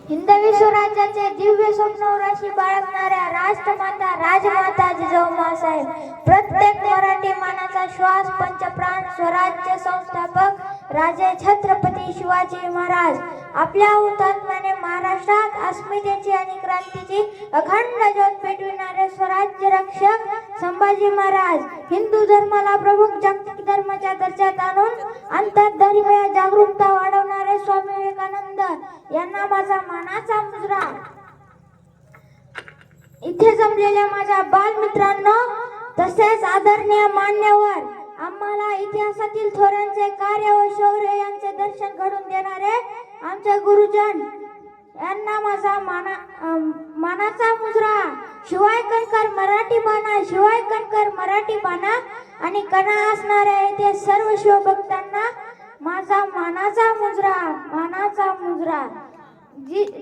हिंदवी स्वराज्याचे दिव्य स्वप्नवराशी बाळगणाऱ्या राष्ट्रमाता राजमाता जिजाऊ माँसाहेब, प्रत्येक मराठी मानाचा श्वास, पंचप्राण, स्वराज्य संस्थापक राजे छत्रपती शिवाजी महाराज, आपल्या हुतात्म्याने महाराष्ट्रात अस्मितेची आणि क्रांतीची अखंड ज्योत पेटविणारे स्वराज्य रक्षक संभाजी महाराज, हिंदू धर्माला प्रमुख जागतिक धर्माच्या दर्जात आणून आंतरधर्मीय जागरूकता वाढवणारे स्वामी विवेकानंद यांना माझा मानाचा मुजरा. इथे जमलेल्या माझ्या बालमित्रांनो, तसेच आदरणीय मान्यवर, आम्हाला इतिहासातील थोरांचे कार्य व शौर्य यांचे दर्शन घडून देणारे आमचे गुरुजन यांना माझा मानाचा मुजरा. शिवाय कणकर मराठी बाणा, शिवाय कणकर मराठी बाणा आणि कणा असणाऱ्या येथे सर्व शिवभक्तांना माझा मानाचा मुजरा, मानाचा मुजरा.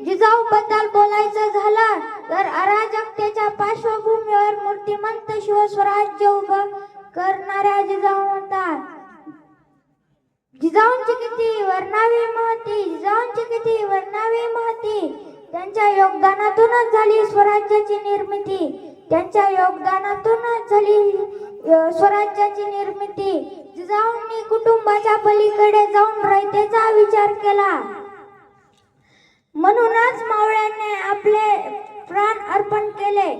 जिजाऊ बद्दल बोलायचं झालं तर अराजकतेच्या पार्श्वभूमीवर मूर्तिमंत शिवस्वराज्य उभं करणाऱ्या जिजाऊ म्हणतात. जिजाऊंची किती वर्णावी महती, जिजाऊंची किती वर्णावी महती. त्यांच्या योगदानातूनच झाली स्वराज्याची निर्मिती, त्यांच्या योगदानातूनच झाली स्वराज्याची निर्मिती. जिजाऊंनी कुटुंबाच्या पलीकडे जाऊन रयतेचा विचार केला. म्हणूनच मावळ्यांनी आपले प्राण अर्पण केले.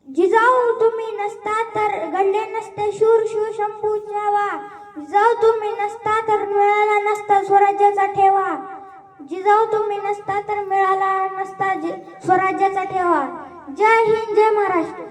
जिजाऊ तुम्ही नसता तर घडले नसते शूर शिवशंभूचा वा. जिजाऊ तुम्ही नसता तर मिळाला नसता स्वराज्याचा ठेवा. जिजाऊ तुम्ही नसता तर मिळाला नसता स्वराज्याचा ठेवा. जय हिंद, जय महाराष्ट्र.